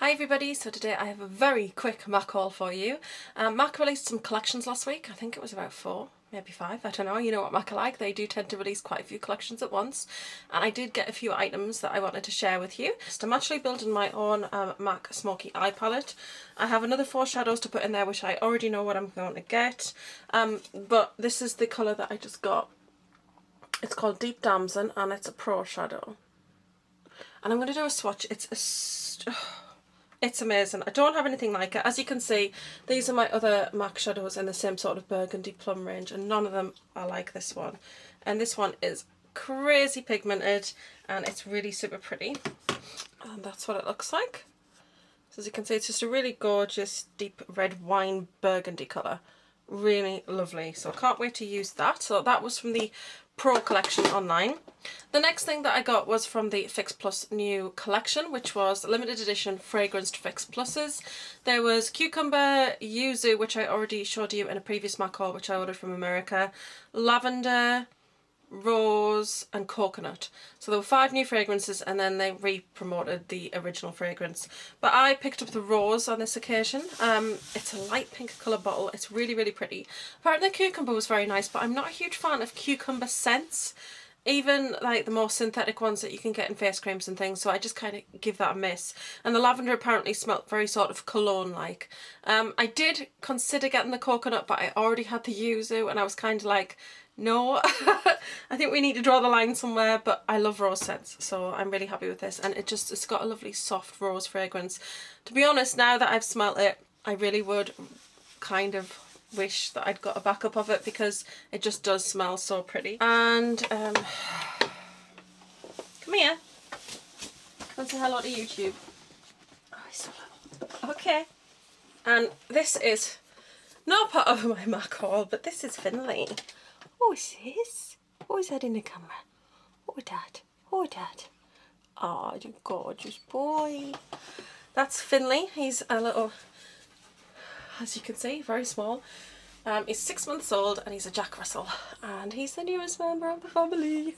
Hi everybody, so today I have a very quick MAC haul for you. MAC released some collections last week. I think it was about 4, maybe 5, I don't know. You know what MAC are like, they do tend to release quite a few collections at once. And I did get a few items that I wanted to share with you. So I'm actually building my own MAC Smoky eye palette. I have another 4 shadows to put in there which I already know what I'm going to get. But this is the colour that I just got. It's called Deep Damson and it's a pro shadow. And I'm going to do a swatch. It's amazing. I don't have anything like it. As you can see, these are my other MAC shadows in the same sort of burgundy plum range, and none of them are like this one. And this one is crazy pigmented and it's really super pretty. And that's what it looks like. So as you can see, it's just a really gorgeous deep red wine burgundy colour. Really lovely. So I can't wait to use that. So that was from the Pro collection online. The next thing that I got was from the Fix Plus new collection, which was limited edition fragranced Fix Pluses. There was cucumber, yuzu, which I already showed you in a previous MAC haul, which I ordered from America, lavender, rose and coconut. So there were 5 new fragrances and then they re-promoted the original fragrance. But I picked up the rose on this occasion. It's a light pink colour bottle. It's really, really pretty. Apparently the cucumber was very nice, but I'm not a huge fan of cucumber scents. Even like the more synthetic ones that you can get in face creams and things, so I just kind of give that a miss. And the lavender apparently smelled very sort of cologne-like. I did consider getting the coconut, but I already had the yuzu and I was kind of like, no, I think we need to draw the line somewhere, but I love rose scents, so I'm really happy with this. And it's got a lovely soft rose fragrance. To be honest, now that I've smelt it, I really would kind of wish that I'd got a backup of it because it just does smell so pretty. And come here, come and say hello to YouTube. Oh, he's so little. Okay. And this is not part of my MAC haul, but this is Finley. Oh, sis. Oh, is that in the camera? Oh, Dad. Oh, Dad. Oh, you gorgeous boy. That's Finley. He's a little, as you can see, very small. He's 6 months old and he's a Jack Russell. And he's the newest member of the family.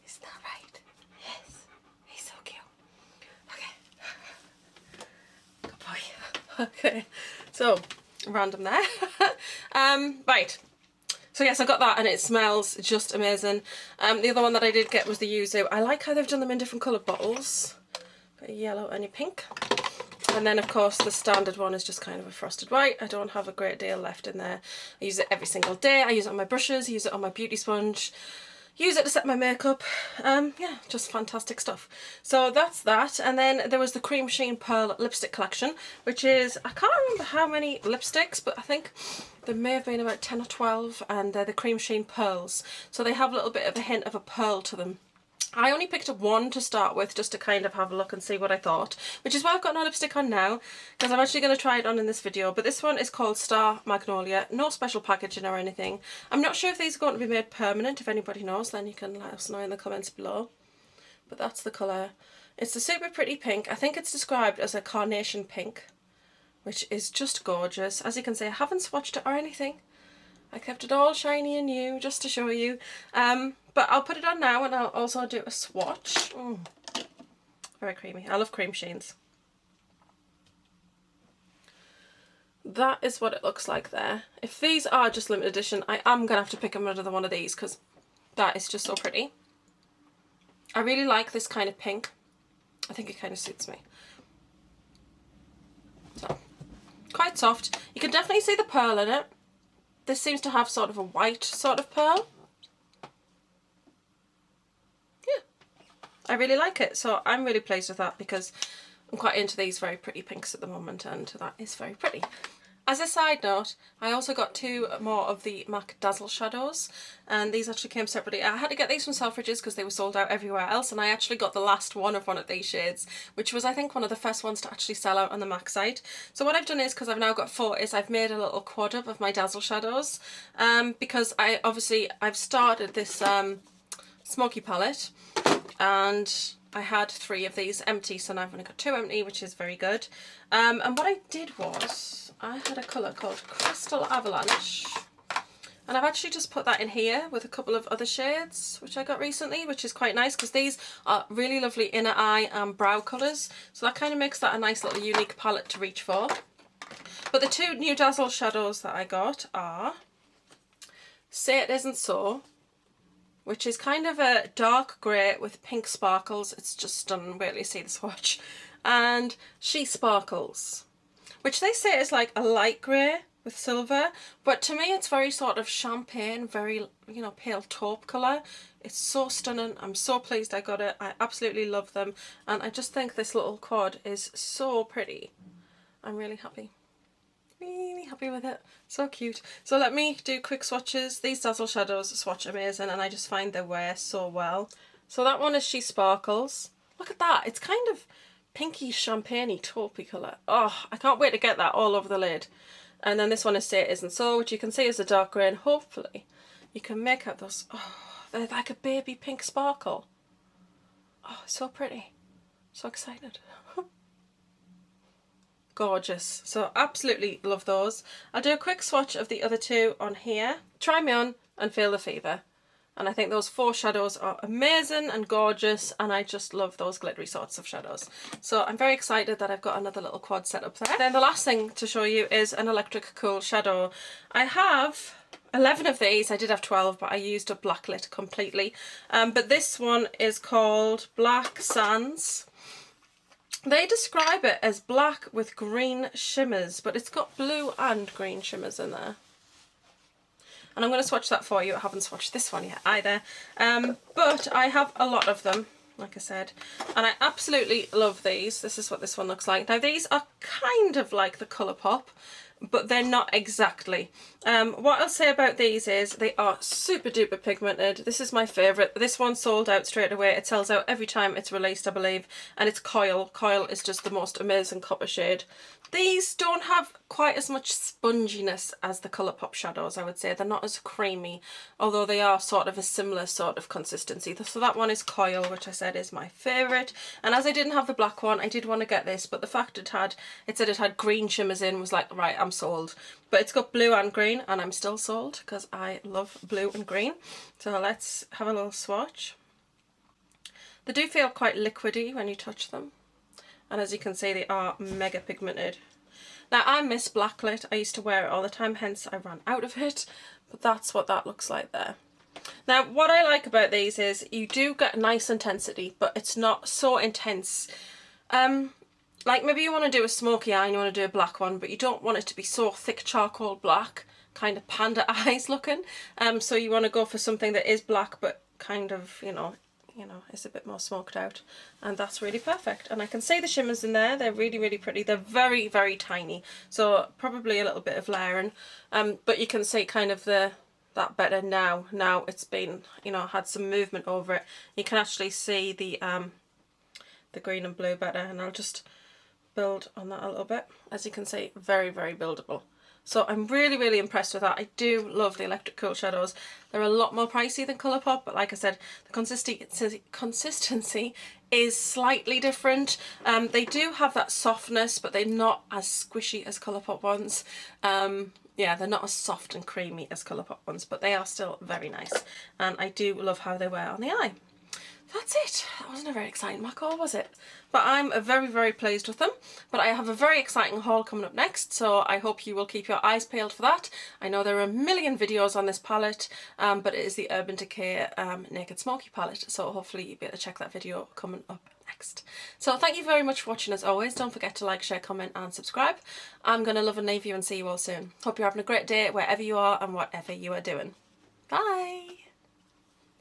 Isn't that right? Yes. He's so cute. Okay. Good boy. Okay. So, random there. Right. So yes, I got that and it smells just amazing. The other one that I did get was the yuzu. I like how they've done them in different coloured bottles. Got a yellow and a pink. And then of course the standard one is just kind of a frosted white. I don't have a great deal left in there. I use it every single day. I use it on my brushes, I use it on my beauty sponge, use it to set my makeup. Yeah, just fantastic stuff. So that's that. And then there was the Cremesheen Pearl lipstick collection, which is, I can't remember how many lipsticks, but I think there may have been about 10 or 12, and they're the Cremesheen Pearls. So they have a little bit of a hint of a pearl to them. I only picked up one to start with just to kind of have a look and see what I thought, which is why I've got no lipstick on now, because I'm actually going to try it on in this video. But this one is called Star Magnolia, no special packaging or anything. I'm not sure if these are going to be made permanent. If anybody knows, then you can let us know in the comments below. But that's the colour. It's a super pretty pink. I think it's described as a carnation pink, which is just gorgeous. As you can see, I haven't swatched it or anything. I kept it all shiny and new just to show you. But I'll put it on now and I'll also do a swatch. Very creamy. I love Cremesheens. That is what it looks like there. If these are just limited edition, I am going to have to pick another one of these because that is just so pretty. I really like this kind of pink. I think it kind of suits me. So, quite soft. You can definitely see the pearl in it. This seems to have sort of a white sort of pearl. Yeah, I really like it. So I'm really pleased with that because I'm quite into these very pretty pinks at the moment, and that is very pretty. As a side note, I also got 2 more of the MAC Dazzle shadows, and these actually came separately. I had to get these from Selfridges because they were sold out everywhere else, and I actually got the last one of these shades, which was I think one of the first ones to actually sell out on the MAC site. So what I've done is, because I've now got 4, is I've made a little quad up of my Dazzle shadows, because I've started this Smoky palette, and I had 3 of these empty, so now I've only got 2 empty, which is very good. And what I did was, I had a colour called Crystal Avalanche, And I've actually just put that in here with a couple of other shades which I got recently, which is quite nice because these are really lovely inner eye and brow colours. So that kind of makes that a nice little unique palette to reach for. But the two new Dazzle shadows that I got are Say It Isn't So, which is kind of a dark grey with pink sparkles. It's just stunning. Wait till you see the swatch. And She Sparkles, which they say is like a light grey with silver, but to me it's very sort of champagne, very, you know, pale taupe colour. It's so stunning. I'm so pleased I got it. I absolutely love them, and I just think this little quad is so pretty. I'm really happy. Really happy with it. So cute. So let me do quick swatches. These Dazzle shadows swatch amazing, and I just find they wear so well. So that one is She Sparkles. Look at that. It's kind of pinky champagne-y taupey colour. Oh, I can't wait to get that all over the lid. And then this one is Say It Isn't So, which you can see is a dark grey, and hopefully you can make out those, oh, they're like a baby pink sparkle. Oh, so pretty. So excited. Gorgeous. So absolutely love those. I'll do a quick swatch of the other two on here. Try Me On and Feel the Fever. And I think those four shadows are amazing and gorgeous, and I just love those glittery sorts of shadows. So I'm very excited that I've got another little quad set up there. Then the last thing to show you is an Electric Cool shadow. I have 11 of these. I did have 12, but I used a black lit completely. But this one is called Black Sands. They describe it as black with green shimmers, but it's got blue and green shimmers in there. And I'm going to swatch that for you. I haven't swatched this one yet either. But I have a lot of them, like I said. And I absolutely love these. This is what this one looks like. Now these are kind of like the Colourpop, but they're not exactly. What I'll say about these is they are super duper pigmented. This is my favourite. This one sold out straight away. It sells out every time it's released, I believe. And it's Coil. Coil is just the most amazing copper shade. These don't have quite as much sponginess as the Colourpop shadows, I would say. They're not as creamy, although they are sort of a similar sort of consistency. So that one is Coil, which I said is my favourite. And as I didn't have the black one, I did want to get this, but the fact it said it had green shimmers in was like, right, I'm sold. But it's got blue and green, and I'm still sold because I love blue and green. So let's have a little swatch. They do feel quite liquidy when you touch them. And as you can see, they are mega pigmented. Now I miss blacklit. I used to wear it all the time, hence I ran out of it. But that's what that looks like there. Now what I like about these is you do get nice intensity, but it's not so intense. Like maybe you want to do a smoky eye and you want to do a black one, but you don't want it to be so thick charcoal black, kind of panda eyes looking. So you want to go for something that is black, but kind of, you know, is a bit more smoked out, and that's really perfect. And I can see the shimmers in there. They're really, really pretty. They're very, very tiny, so probably a little bit of layering, but you can see kind of that better now. Now it's been, you know, had some movement over it. You can actually see the green and blue better, and I'll just build on that a little bit. As you can see, very, very buildable. So I'm really, really impressed with that. I do love the Electric Cool shadows. They're a lot more pricey than Colourpop, but like I said, the consistency is slightly different. They do have that softness, but they're not as squishy as Colourpop ones. Yeah, they're not as soft and creamy as Colourpop ones, but they are still very nice. And I do love how they wear on the eye. That's it. That wasn't a very exciting MAC haul, was it? But I'm very, very pleased with them. But I have a very exciting haul coming up next, so I hope you will keep your eyes peeled for that. I know there are a million videos on this palette, but it is the Urban Decay Naked Smoky palette, so hopefully you'll be able to check that video coming up next. So thank you very much for watching as always. Don't forget to like, share, comment and subscribe. I'm going to love and leave you and see you all soon. Hope you're having a great day wherever you are and whatever you are doing. Bye!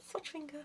Swatch finger.